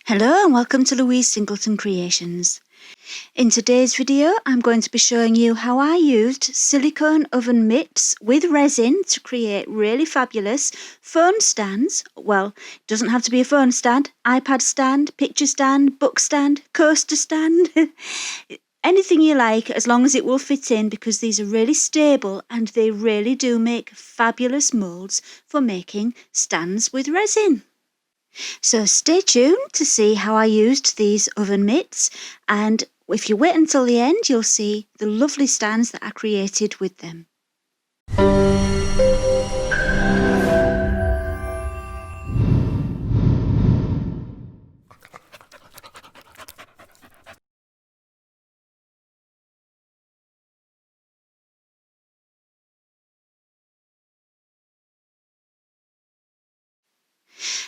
Hello and welcome to Louise Singleton Creations. In today's video I'm going to be showing you how I used silicone oven mitts with resin to create really fabulous phone stands. Well, it doesn't have to be a phone stand, iPad stand, picture stand, book stand, coaster stand, anything you like as long as it will fit in, because these are really stable and they really do make fabulous moulds for making stands with resin. So stay tuned to see how I used these oven mitts, and if you wait until the end you'll see the lovely stands that I created with them.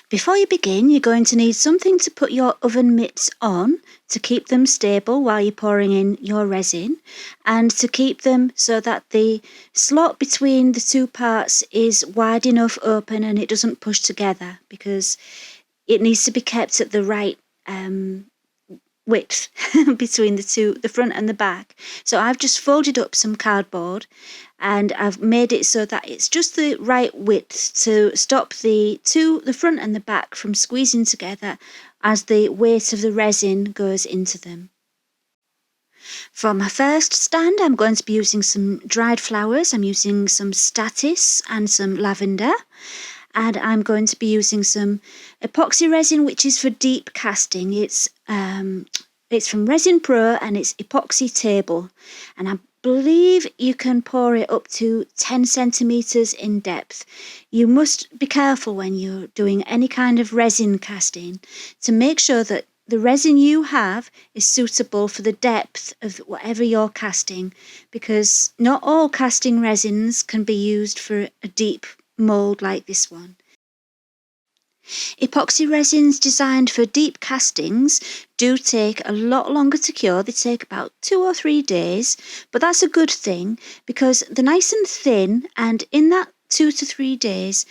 Before you begin, you're going to need something to put your oven mitts on to keep them stable while you're pouring in your resin, and to keep them so that the slot between the two parts is wide enough open and it doesn't push together, because it needs to be kept at the right width between the front and the back. So I've just folded up some cardboard and I've made it so that it's just the right width to stop the front and the back from squeezing together as the weight of the resin goes into them. For my first stand I'm going to be using some dried flowers. I'm using some statice and some lavender, and I'm going to be using some epoxy resin, which is for deep casting. It's from Resin Pro and it's Epoxy Table, and I believe you can pour it up to 10 centimeters in depth. You must be careful when you're doing any kind of resin casting to make sure that the resin you have is suitable for the depth of whatever you're casting, because not all casting resins can be used for a deep mould like this one. Epoxy resins designed for deep castings do take a lot longer to cure. They take about 2 or 3 days, but that's a good thing because they're nice and thin, and in that 2 to 3 days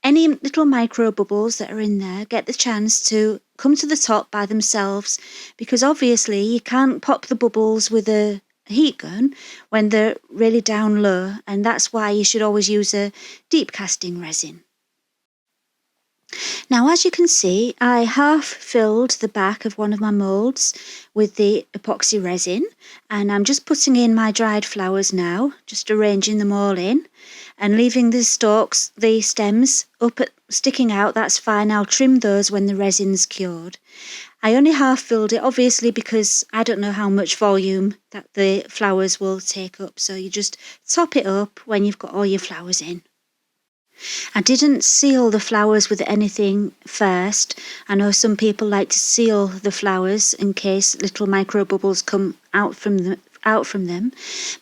any little micro bubbles that are in there get the chance to come to the top by themselves, because obviously you can't pop the bubbles with a heat gun when they're really down low, and that's why you should always use a deep casting resin. Now, as you can see, I half filled the back of one of my moulds with the epoxy resin, and I'm just putting in my dried flowers now, just arranging them all in and leaving the stalks, the stems sticking out. That's fine, I'll trim those when the resin's cured. I only half filled it, obviously, because I don't know how much volume that the flowers will take up, so you just top it up when you've got all your flowers in. I didn't seal the flowers with anything first. I know some people like to seal the flowers in case little micro bubbles come out from them,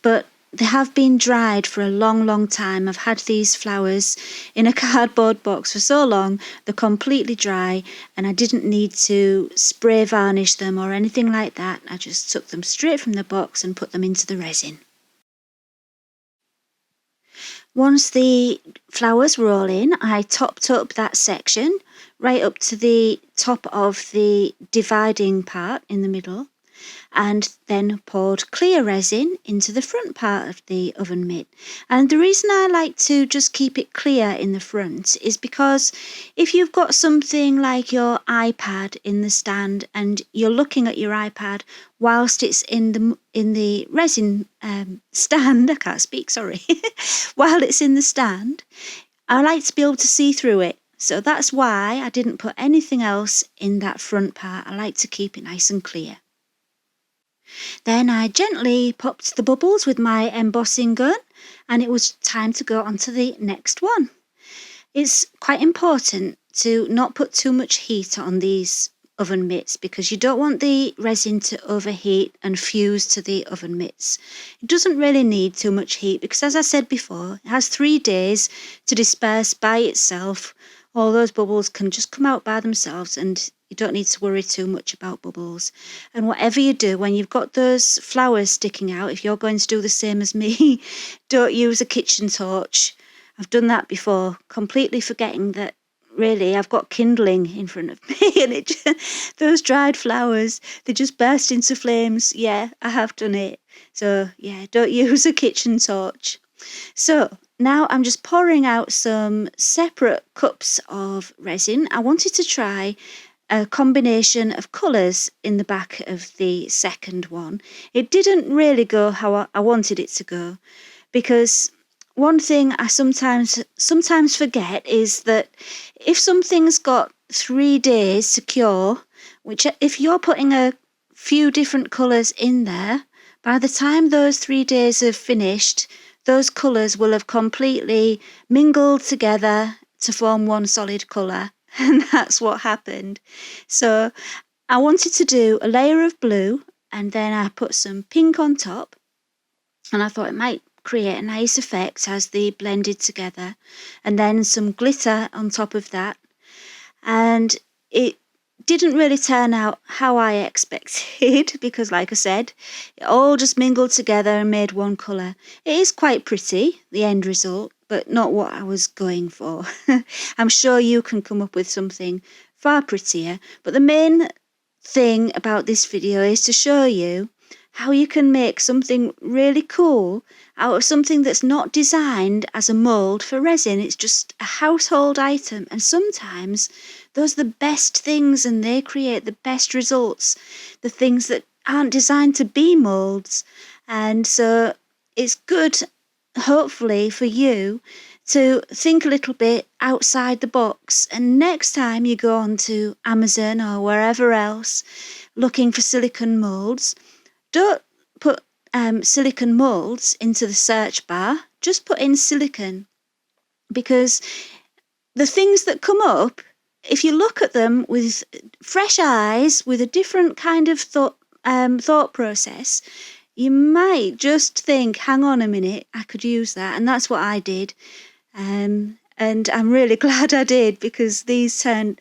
but they have been dried for a long time. I've had these flowers in a cardboard box for so long, they're completely dry, and I didn't need to spray varnish them or anything like that. I just took them straight from the box and put them into the resin. Once the flowers were all in, I topped up that section right up to the top of the dividing part in the middle, and then poured clear resin into the front part of the oven mitt. And the reason I like to just keep it clear in the front is because if you've got something like your iPad in the stand and you're looking at your iPad whilst it's in the resin stand, I can't speak, sorry, while it's in the stand, I like to be able to see through it. So that's why I didn't put anything else in that front part. I like to keep it nice and clear. Then I gently popped the bubbles with my embossing gun, and it was time to go on to the next one. It's quite important to not put too much heat on these oven mitts, because you don't want the resin to overheat and fuse to the oven mitts. It doesn't really need too much heat because, as I said before, it has 3 days to disperse by itself. All those bubbles can just come out by themselves, and you don't need to worry too much about bubbles. And whatever you do, when you've got those flowers sticking out, if you're going to do the same as me, don't use a kitchen torch. I've done that before, completely forgetting that really, I've got kindling in front of me, and those dried flowers, they just burst into flames. Yeah, I have done it. So yeah, don't use a kitchen torch. So now I'm just pouring out some separate cups of resin. I wanted to try a combination of colours in the back of the second one. It didn't really go how I wanted it to go, because one thing I sometimes forget is that if something's got 3 days to cure, which if you're putting a few different colours in there, by the time those 3 days have finished, those colours will have completely mingled together to form one solid colour. And that's what happened. So I wanted to do a layer of blue, and then I put some pink on top, and I thought it might create a nice effect as they blended together, and then some glitter on top of that. And it didn't really turn out how I expected because, like I said, it all just mingled together and made one colour. It is quite pretty, the end result, but not what I was going for. I'm sure you can come up with something far prettier, but the main thing about this video is to show you how you can make something really cool out of something that's not designed as a mould for resin. It's just a household item, and sometimes those are the best things and they create the best results, the things that aren't designed to be moulds. And so it's good, hopefully, for you to think a little bit outside the box, and next time you go on to Amazon or wherever else looking for silicone moulds, don't put silicone moulds into the search bar, just put in silicone, because the things that come up, if you look at them with fresh eyes, with a different kind of thought process, you might just think, hang on a minute, I could use that. And that's what I did. And I'm really glad I did, because these turned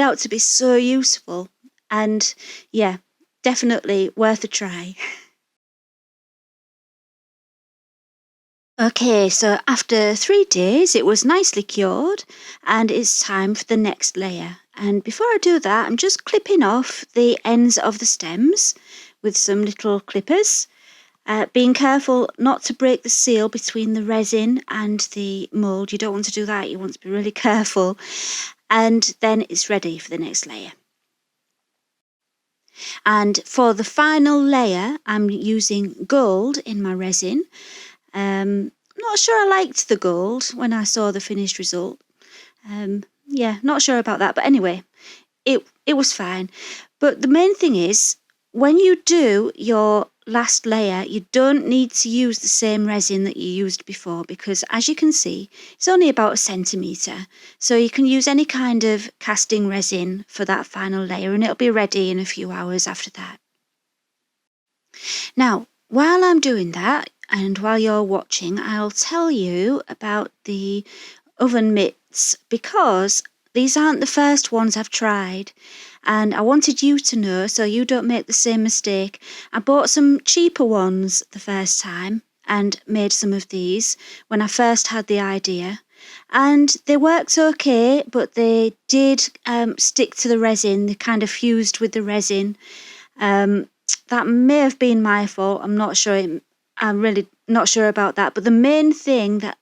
out to be so useful. And yeah, definitely worth a try. Okay, so after 3 days it was nicely cured, and it's time for the next layer. And before I do that, I'm just clipping off the ends of the stems with some little clippers, being careful not to break the seal between the resin and the mould. You don't want to do that, you want to be really careful. And then it's ready for the next layer. And for the final layer, I'm using gold in my resin. Not sure I liked the gold when I saw the finished result. Yeah, not sure about that. But anyway, it was fine. But the main thing is, when you do your last layer, you don't need to use the same resin that you used before, because as you can see, it's only about 1 centimetre. So you can use any kind of casting resin for that final layer, and it'll be ready in a few hours after that. Now, while I'm doing that, and while you're watching, I'll tell you about the oven mitts, because these aren't the first ones I've tried, and I wanted you to know so you don't make the same mistake. I bought some cheaper ones the first time and made some of these when I first had the idea, and they worked okay, but they did stick to the resin. They kind of fused with the resin. That may have been my fault. I'm not sure. I'm really not sure about that. But the main thing that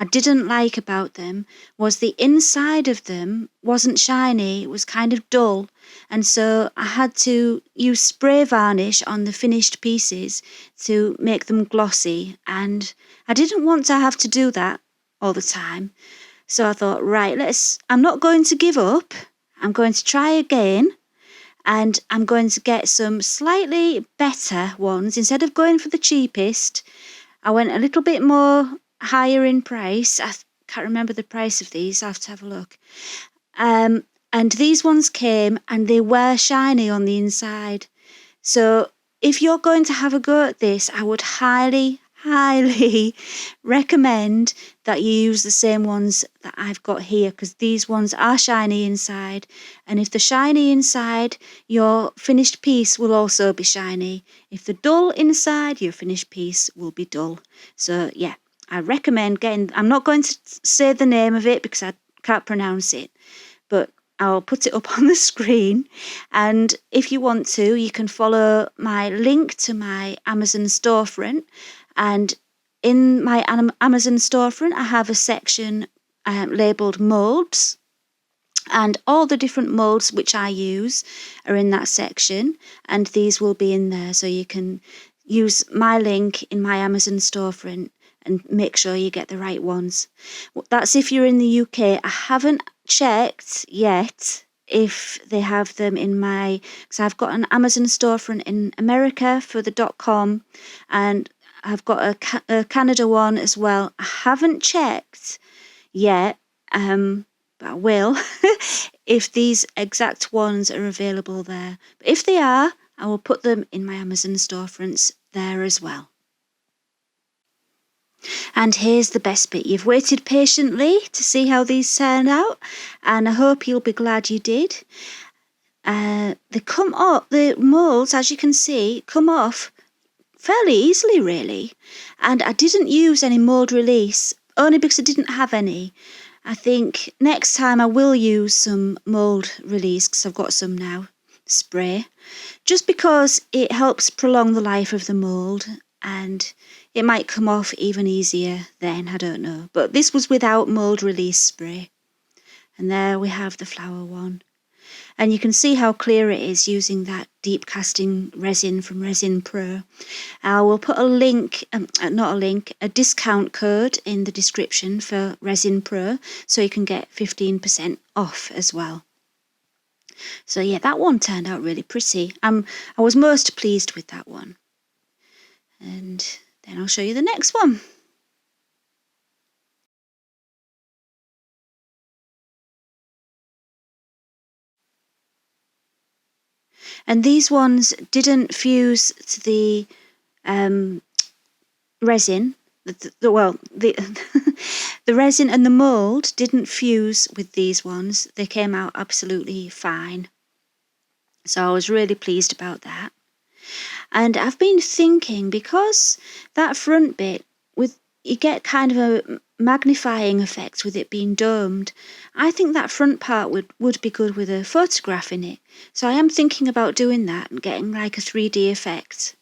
I didn't like about them was the inside of them wasn't shiny. It was kind of dull. And so I had to use spray varnish on the finished pieces to make them glossy. And I didn't want to have to do that all the time. So I thought, right, I'm not going to give up. I'm going to try again. And I'm going to get some slightly better ones. Instead of going for the cheapest, I went a little bit more higher in price. I can't remember the price of these. I'll have to have a look. And these ones came, and they were shiny on the inside. So if you're going to have a go at this, I would highly recommend that you use the same ones that I've got here, because these ones are shiny inside, and if they're shiny inside, your finished piece will also be shiny. If they're dull inside, your finished piece will be dull. So yeah, I recommend getting, I'm not going to say the name of it because I can't pronounce it, but I'll put it up on the screen. And if you want to, you can follow my link to my Amazon storefront. And in my Amazon storefront, I have a section labeled moulds. And all the different moulds which I use are in that section. And these will be in there. So you can use my link in my Amazon storefront and make sure you get the right ones. That's if you're in the UK. I haven't checked yet if they have them in my, because I've got an Amazon storefront in America for the .com, and I've got a Canada one as well. I haven't checked yet, but I will if these exact ones are available there. But if they are, I will put them in my Amazon storefronts there as well. And here's the best bit. You've waited patiently to see how these turn out, and I hope you'll be glad you did. They come off, the moulds, as you can see, come off fairly easily, really. And I didn't use any mould release, only because I didn't have any. I think next time I will use some mould release, because I've got some now, spray, just because it helps prolong the life of the mould, and it might come off even easier then, I don't know. But this was without mould release spray. And there we have the flower one. And you can see how clear it is using that deep casting resin from Resin Pro. I will put a link, a discount code in the description for Resin Pro, so you can get 15% off as well. So yeah, that one turned out really pretty. I was most pleased with that one. And then I'll show you the next one. And these ones didn't fuse to the resin. The resin and the mould didn't fuse with these ones. They came out absolutely fine. So I was really pleased about that. And I've been thinking, because that front bit, you get kind of a magnifying effect with it being domed. I think that front part would be good with a photograph in it. So I am thinking about doing that and getting like a 3D effect.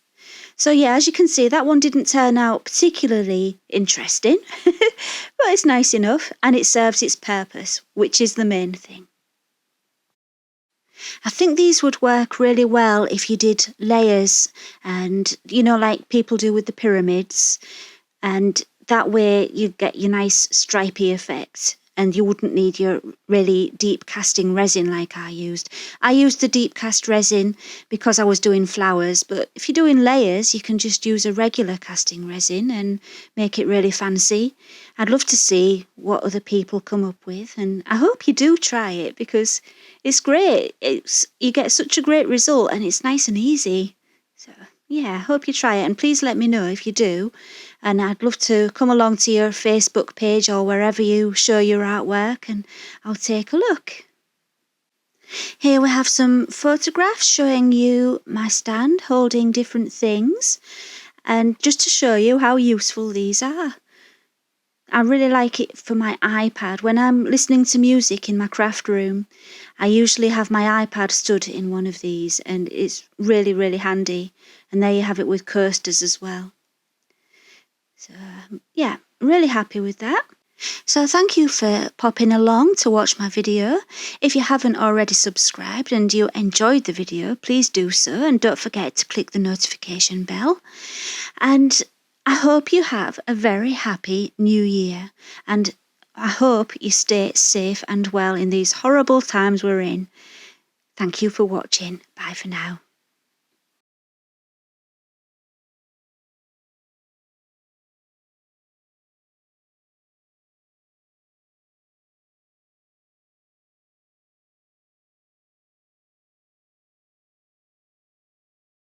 So yeah, as you can see, that one didn't turn out particularly interesting, but it's nice enough and it serves its purpose, which is the main thing. I think these would work really well if you did layers, and like people do with the pyramids, and that way you get your nice stripy effect, and you wouldn't need your really deep casting resin like I used. I used the deep cast resin because I was doing flowers, but if you're doing layers, you can just use a regular casting resin and make it really fancy. I'd love to see what other people come up with, and I hope you do try it because it's great. You get such a great result, and it's nice and easy. So yeah, I hope you try it, and please let me know if you do. And I'd love to come along to your Facebook page or wherever you show your artwork, and I'll take a look. Here we have some photographs showing you my stand holding different things, and just to show you how useful these are. I really like it for my iPad. When I'm listening to music in my craft room, I usually have my iPad stood in one of these, and it's really, really handy. And there you have it with coasters as well. So yeah, really happy with that. So thank you for popping along to watch my video. If you haven't already subscribed and you enjoyed the video, please do so, and don't forget to click the notification bell. And I hope you have a very happy new year, and I hope you stay safe and well in these horrible times we're in. Thank you for watching. Bye for now.